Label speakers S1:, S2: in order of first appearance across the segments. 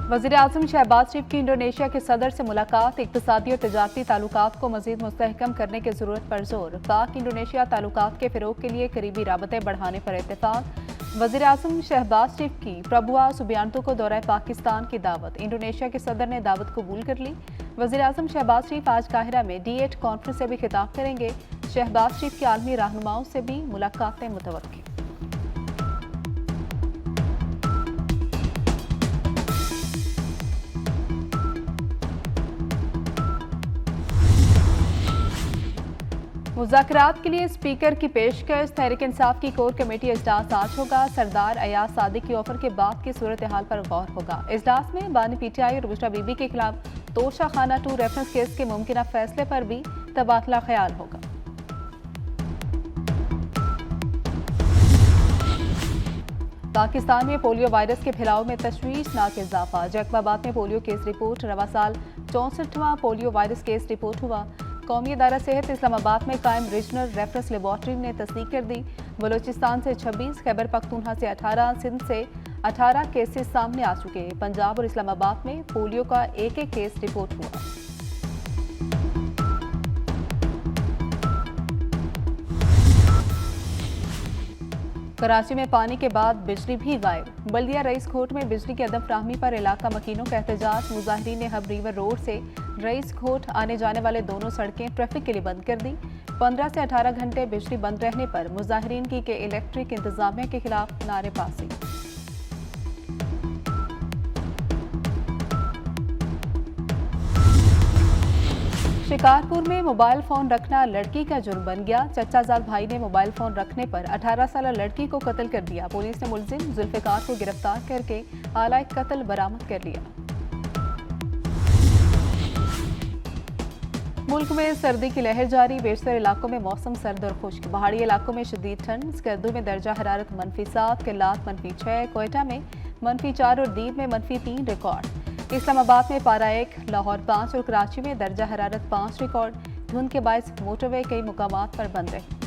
S1: वज़ीर-ए-आज़म शहबाज शरीफ की इंडोनेशिया के सदर से मुलाकात, इक़्तिसादी और तिजारती ताल्लुकात को मज़ीद मुस्तहकम करने की ज़रूरत पर जोर। पाक इंडोनेशिया ताल्लुकात के फ़रोग़ के लिए करीबी राबते बढ़ाने पर इत्तेफ़ाक। वज़ीर-ए-आज़म शहबाज शरीफ की प्रभुआ सुबियांतो को दौरा पाकिस्तान की दावत, इंडोनेशिया के सदर ने दावत कबूल कर ली। वज़ीर-ए-आज़म शहबाज शरीफ आज काहिरा में D8 कॉन्फ्रेंस से भी खिताब करेंगे। शहबाज शरीफ के आलमी रहनुमाओं से भी मुलाकातें मुतवक्किल। मुज़ाकरात के लिए स्पीकर की पेशकश, तहरीक इंसाफ की कोर कमेटी इजलास आज होगा। सरदार अयाज सादिक की ऑफर के बाद की सूरत हाल पर गौर होगा। इजलास में बानी PTI और बुशरा बीबी के खिलाफ तोशा खाना 2 रेफरेंस केस के मुमकिन फैसले पर भी तबादला ख्याल होगा। पाकिस्तान में पोलियो वायरस के फैलाव में तशवीशनाक इजाफा, जैकबाबाद में पोलियो केस रिपोर्ट, रवा साल 64वां पोलियो वायरस केस रिपोर्ट हुआ। कौमी अदारा सेहत इस्लामाबाद में कायम रीजनल रेफरेंस लेबॉर्ट्री ने तस्दीक कर दी। बलोचिस्तान से 26, खैबर पख्तूनख्वा से 18, सिंध से 18 केसेस सामने आ चुके। पंजाब और इस्लामाबाद में पोलियो का एक केस रिपोर्ट हुआ। कराची में पानी के बाद बिजली भी गायब, बल्दिया रईस खोट में बिजली की अदम फ्राहमी पर इलाका मकीनों का एहतजाज। मुजाहिरीन ने हब रिवर रोड से रईस खोट आने जाने वाले दोनों सड़कें ट्रैफिक के लिए बंद कर दी। 15 से 18 घंटे बिजली बंद रहने पर मुजाहिरीन की के इलेक्ट्रिक इंतजामिया के खिलाफ नारेबाजी। शिकारपुर में मोबाइल फोन रखना लड़की का जुर्म बन गया। चचाजाद भाई ने मोबाइल फोन रखने पर 18 साल लड़की को कत्ल कर दिया। पुलिस ने मुलजिम जुल्फिकार को गिरफ्तार करके आलाए कत्ल बरामद कर लिया। मुल्क में सर्दी की लहर जारी, बेशतर इलाकों में मौसम सर्द और खुश्क। पहाड़ी इलाकों में शदीद ठंड, स्कर्दू में दर्जा हरारत -7, किल्लात -6, कोयटा में -4 और दीव में -3 रिकॉर्ड। इस्लामाबाद में पारा 1, लाहौर 5 और कराची में दर्जा हरारत 5 रिकॉर्ड। धुंध के बायस मोटरवे कई मुकामात पर बंद रहे।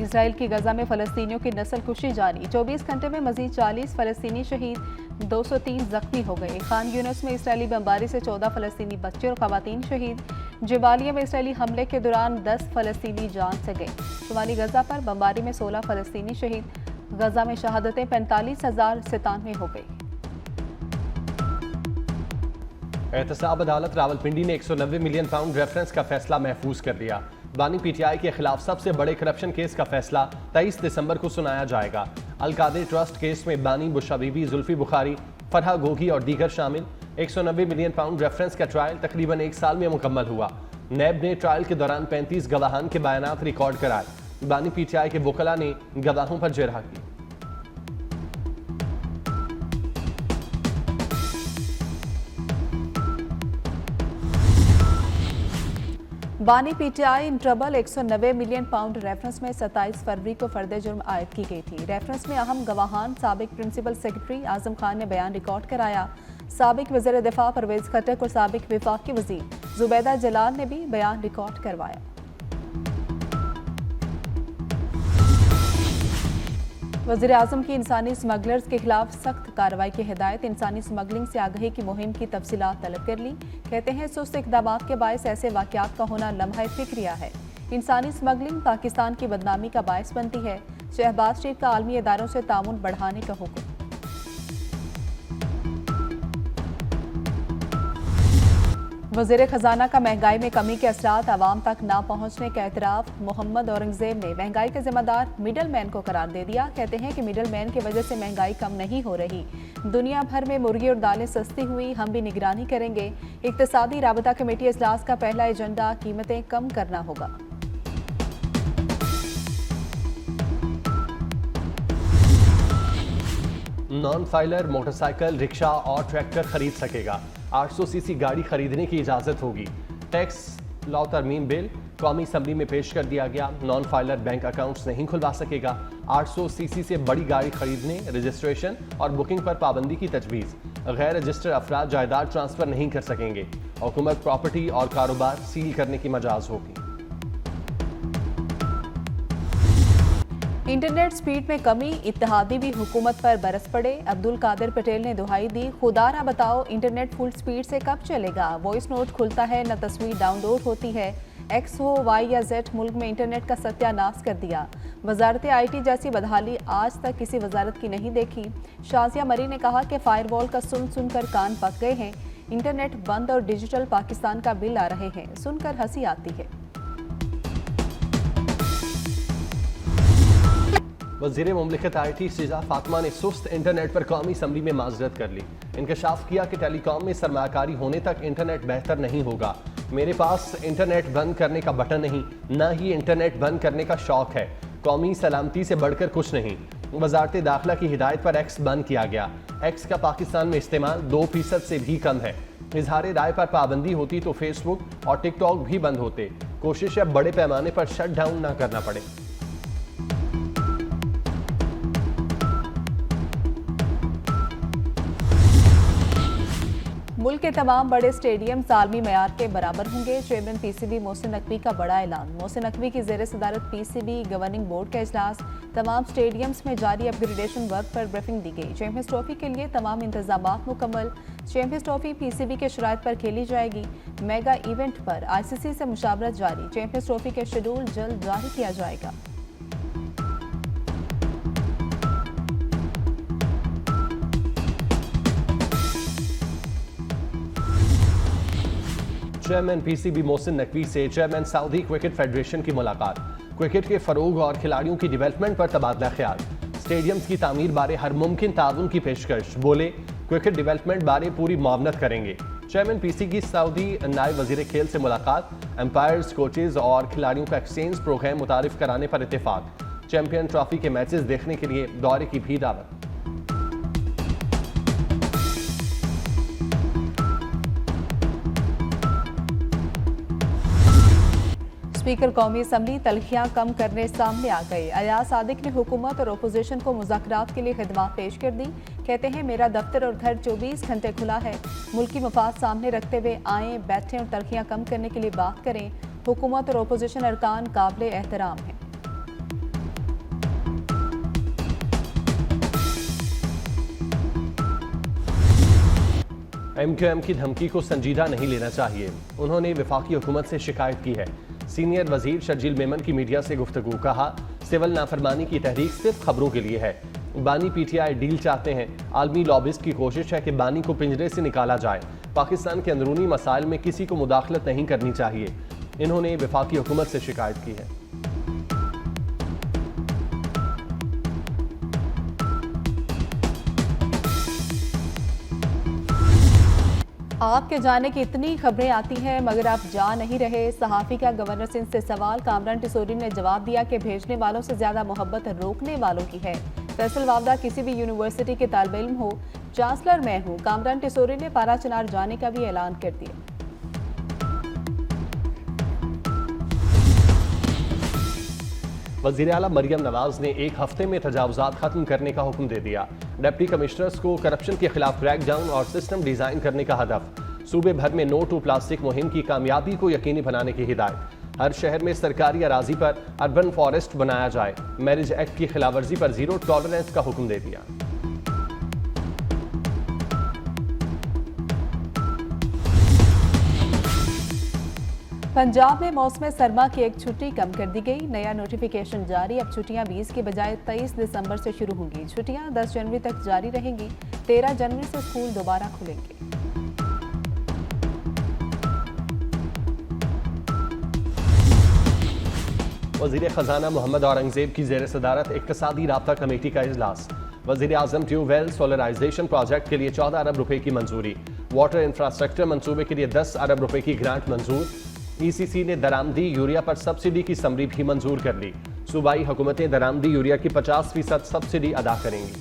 S1: इसराइल की गजा में फलस्तीनियों की नस्ल कुशी जारी, 24 घंटे में मजीद 40 फलस्तीनी शहीद, 203 जख्मी हो गए। खान यूनिस में इसराइली बमबारी से 14 फलस्तीनी बच्चे और खवातीन शहीद। जबालिया में इसराइली हमले के दौरान 10 फलस्तीनी जान से गए। शुमाली गजा पर बमबारी में 16 फलस्तीनी शहीद। गजा में शहादतें 45,097 हो गई।
S2: एहतसाब अदालत रावलपिंडी ने 190 मिलियन पाउंड रेफरेंस का फैसला महफूज कर दिया। बानी PTI के खिलाफ सबसे बड़े करप्शन केस का फैसला 23 दिसंबर को सुनाया जाएगा। अलकादिर ट्रस्ट केस में बानी, बुशरा बीबी, जुल्फी बुखारी, फरहा गोगी और दीगर शामिल। 190 मिलियन पाउंड रेफरेंस का ट्रायल तकरीबन 1 साल में मुकम्मल हुआ। नैब ने ट्रायल के दौरान 35 गवाहान के बयानात रिकॉर्ड कराए। बानी PTI के वकला ने गवाहों पर जरहा की।
S1: बानी PTI in trouble 190 million pound reference में 27 फरवरी को फर्द जुर्म आयद की गई थी। रेफरेंस में अहम गवाहान साबिक प्रिंसिपल सेक्रेटरी आजम खान ने बयान रिकॉर्ड कराया। साबिक वज़ीर दिफा परवेज खटक और साबिक विफाकी वज़ीर जुबैदा जलाल ने भी बयान रिकॉर्ड करवाया। वज़ीर-ए-आज़म की इंसानी स्मगलर्स के खिलाफ सख्त कार्रवाई की हिदायत, इंसानी स्मगलिंग से आगाही की मुहिम की तफसीलात तलब कर ली। कहते हैं सुस्त इक़दामात के बायस ऐसे वाक़यात का होना लम्हा फ़िक्रिया है। इंसानी स्मगलिंग पाकिस्तान की बदनामी का बायस बनती है। शहबाज शरीफ का आलमी इदारों से ताउन बढ़ाने का हुक्म। वज़ीर खजाना का महंगाई में कमी के असरात आवाम तक ना पहुँचने का एतराफ़। मोहम्मद औरंगज़ेब ने महंगाई का जिम्मेदार मिडल मैन को करार दे दिया। कहते हैं कि मिडल मैन की वजह से महंगाई कम नहीं हो रही। दुनिया भर में मुर्गी और दालें सस्ती हुई, हम भी निगरानी करेंगे। इक़्तिसादी राबता कमेटी इजलास का पहला एजेंडा कीमतें कम करना होगा।
S2: नॉन फाइलर मोटरसाइकिल, रिक्शा और ट्रैक्टर खरीद सकेगा। 800 सीसी गाड़ी खरीदने की इजाजत होगी। टैक्स लॉ तरमीम बिल कौमी असम्बली में पेश कर दिया गया। नॉन फाइलर बैंक अकाउंट्स नहीं खुलवा सकेगा। 800 सीसी से बड़ी गाड़ी खरीदने, रजिस्ट्रेशन और बुकिंग पर पाबंदी की तजवीज़। गैर रजिस्टर्ड अफराद जायदाद ट्रांसफर नहीं कर सकेंगे। हुकूमत प्रॉपर्टी और कारोबार सील करने की मजाज होगी।
S1: इंटरनेट स्पीड में कमी, इत्तेहादी भी हुकूमत पर बरस पड़े। अब्दुल कादिर पटेल ने दुहाई दी, खुदा ना बताओ इंटरनेट फुल स्पीड से कब चलेगा। वॉइस नोट खुलता है न तस्वीर डाउनलोड होती है। एक्स हो वाई या जेड, मुल्क में इंटरनेट का सत्यानाश कर दिया। वजारत IT जैसी बदहाली आज तक किसी वजारत की नहीं देखी। शाजिया मरी ने कहा कि फायरवॉल का सुन सुनकर कान पक गए हैं। इंटरनेट बंद और डिजिटल पाकिस्तान का बिल आ रहे हैं, सुनकर हंसी आती है।
S2: वज़ीर मुमलिकत IT सिजा फातिमा ने सुस्त इंटरनेट पर कौमी असम्बली में माजरत कर ली। इंकशाफ किया कि टेलीकॉम में सरमाकारी होने तक इंटरनेट बेहतर नहीं होगा। मेरे पास इंटरनेट बंद करने का बटन नहीं, न ही इंटरनेट बंद करने का शौक है। कौमी सलामती से बढ़कर कुछ नहीं। वजारत दाखिला की हिदायत पर एक्स बंद किया गया। एक्स का पाकिस्तान में इस्तेमाल 2% से भी कम है। इजहार राय पर पाबंदी होती तो फेसबुक और टिकटॉक भी बंद होते। कोशिश है बड़े पैमाने पर शट डाउन न करना पड़े।
S1: मुल्क के तमाम बड़े स्टेडियम आलमी मयार के बराबर होंगे। चेयरमैन PCB मोहसिन नकवी का बड़ा ऐलान। मोहसिन नकवी की जेर सदारत PCB गवर्निंग बोर्ड का इजलास। तमाम स्टेडियम्स में जारी अपग्रेडेशन वर्क पर ब्रीफिंग दी गई। चैंपियंस ट्रॉफी के लिए तमाम इंतजामात मुकम्मल। चैंपियंस ट्रॉफी PCB के शराइत पर खेली जाएगी। मेगा इवेंट पर ICC से मुशावरत जारी। चैंपियंस ट्रॉफी के शेड्यूल जल्द जारी किया जाएगा।
S2: चेयरमैन PCB मोहसिन नकवी से चेयरमैन सऊदी क्रिकेट फेडरेशन की मुलाकात। क्रिकेट के फरोग और खिलाड़ियों की डेवलपमेंट पर तबादला ख्याल। स्टेडियम्स की तामीर बारे हर मुमकिन ताउन की पेशकश। बोले क्रिकेट डेवलपमेंट बारे पूरी मुआवनत करेंगे। चेयरमैन PC की सऊदी नायब वजीर खेल से मुलाकात। एम्पायर्स, कोचेज और खिलाड़ियों का एक्सचेंज प्रोग्राम मुतारिफ कराने पर इत्तेफाक। चैंपियन ट्रॉफी के मैचेस देखने के लिए दौरे की भी दावत।
S1: स्पीकर कौमी असम्बली तलखियां कम करने सामने आ गए। अयाज सादिक ने हुकूमत और अपोजिशन को मुज़ाकरात के लिए खिदमत पेश कर दी। कहते हैं मेरा दफ्तर और घर 24 घंटे खुला है। मुल्की मफाद सामने रखते हुए आएँ, बैठें और तलखियां कम करने के लिए बात करें। हुकूमत और अपोजिशन अरकान काबिल एहतराम हैं।
S2: MQM की धमकी को संजीदा नहीं लेना चाहिए। उन्होंने वफाकी हुकूमत से शिकायत की है। सीनियर वजीर शर्जील मेमन की मीडिया से गुफ्तगू। कहा सिविल नाफरमानी की तहरीक सिर्फ खबरों के लिए है। बानी PTI डील चाहते हैं। आलमी लॉबिस्ट की कोशिश है कि बानी को पिंजरे से निकाला जाए। पाकिस्तान के अंदरूनी मसाइल में किसी को मुदाखलत नहीं करनी चाहिए। इन्होंने वफाकी हुकूमत से शिकायत की है।
S1: आपके जाने की इतनी खबरें आती हैं मगर आप जा नहीं रहे। सहाफ़ी का गवर्नर सिंध से सवाल। कामरान टिसोरी ने जवाब दिया कि भेजने वालों से ज्यादा मोहब्बत रोकने वालों की है। फैसल वावदा किसी भी यूनिवर्सिटी के तालिब इल्म हो, चांसलर मैं हूँ। कामरान टिसोरी ने पारा चिनार जाने का भी ऐलान कर दिया।
S2: वज़ीर आला मरियम नवाज ने एक हफ्ते में तजावुज़ात खत्म करने का हुक्म दे दिया। डिप्टी कमिश्नर्स को करप्शन के खिलाफ क्रैकडाउन और सिस्टम डिजाइन करने का हदफ। सूबे भर में नो टू प्लास्टिक मुहिम की कामयाबी को यकीनी बनाने की हिदायत। हर शहर में सरकारी अराजी पर अर्बन फॉरेस्ट बनाया जाए। मैरिज एक्ट की खिलाफवर्जी पर जीरो टॉलरेंस का हुक्म दे दिया।
S1: पंजाब में मौसम सरमा की एक छुट्टी कम कर दी गई। नया नोटिफिकेशन जारी। अब छुट्टियां 20 के बजाय 23 दिसंबर से शुरू होंगी। छुट्टियां 10 जनवरी तक जारी रहेंगी। 13 जनवरी से स्कूल दोबारा खुलेंगे।
S2: वज़ीर खजाना मोहम्मद औरंगजेब की जेर सदारत इक्तिसादी राब्ता कमेटी का इजलास। वज़ीर आज़म ट्यूबवेल सोलराइजेशन प्रोजेक्ट के लिए 14 अरब रुपए की मंजूरी। वाटर इंफ्रास्ट्रक्चर मंसूबे के लिए 10 अरब रुपए की ग्रांट मंजूर। ECC ने दरामदी यूरिया पर सब्सिडी की समरी भी मंजूर कर ली। सूबाई हुकूमतें दरामदी यूरिया की 50% सब्सिडी अदा करेंगी।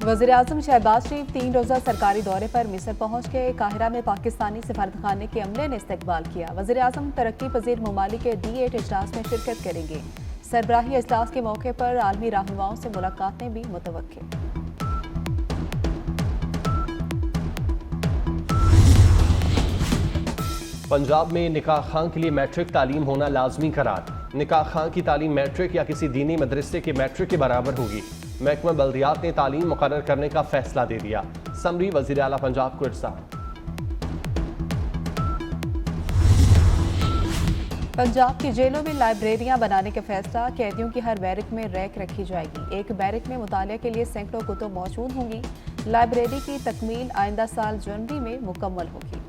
S1: वज़ीर आज़म शहबाज शरीफ 3 रोज़ा सरकारी दौरे पर मिस्र पहुंच गए। काहिरा में पाकिस्तानी सफारतखाने के अमले ने इस्तकबाल किया। वज़ीर आज़म तरक्की पजीर ममालिक के D8 इजलास में शिरकत करेंगे। सरबराही इजलास के मौके पर आलमी रहनुमाओं से मुलाकातें भी मुतवक्किल।
S2: पंजाब में निकाह खां के लिए मैट्रिक तालीम होना लाजमी करार। निकाह खां की तालीम मैट्रिक या किसी दीनी मदरसे के मैट्रिक के बराबर होगी। महकमा बल्दियात ने तालीम मुकर्रर करने का फैसला दे दिया। समरी वज़ीर आला पंजाब को इरसाल।
S1: पंजाब की जेलों में लाइब्रेरियां बनाने का फैसला। कैदियों की हर बैरक में रैक रखी जाएगी। एक बैरक में मुतालिया के लिए सैकड़ों कुतुब मौजूद होंगी। लाइब्रेरी की तकमील आइंदा साल जनवरी में मुकम्मल होगी।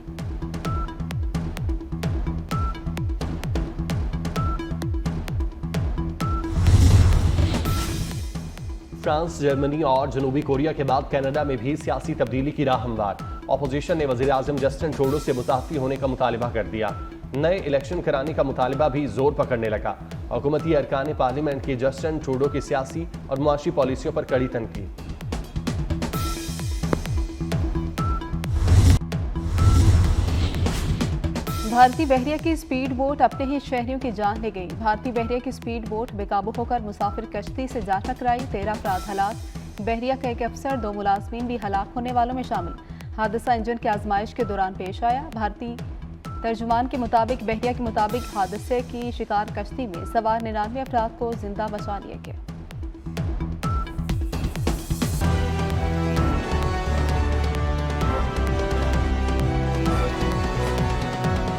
S2: फ्रांस, जर्मनी और जनूबी कोरिया के बाद कनाडा में भी सियासी तब्दीली की राह हमवार। अपोजिशन ने वज़ीर आज़म जस्टिन ट्रूडो से मुताफ़ी होने का मुतालिबा कर दिया। नए इलेक्शन कराने का मुतालिबा भी जोर पकड़ने लगा। हुकूमती अरकान पार्लियामेंट की जस्टिन ट्रूडो की सियासी और मुआशी पॉलिसियों पर कड़ी तनकीद।
S1: भारतीय बहरिया की स्पीड बोट अपने ही शहरियों की जान ले गई। भारतीय बहरिया की स्पीड बोट बेकाबू होकर मुसाफिर कश्ती से जा टकराई। 13 अफराद हलाक। बहरिया का एक अफसर, 2 मुलाजमीन भी हलाक होने वालों में शामिल। हादसा इंजन की आजमाइश के दौरान पेश आया। भारतीय तर्जुमान के मुताबिक बहरिया के मुताबिक हादसे की शिकार कश्ती में सवार 99 अफराद को जिंदा बचा लिया गया।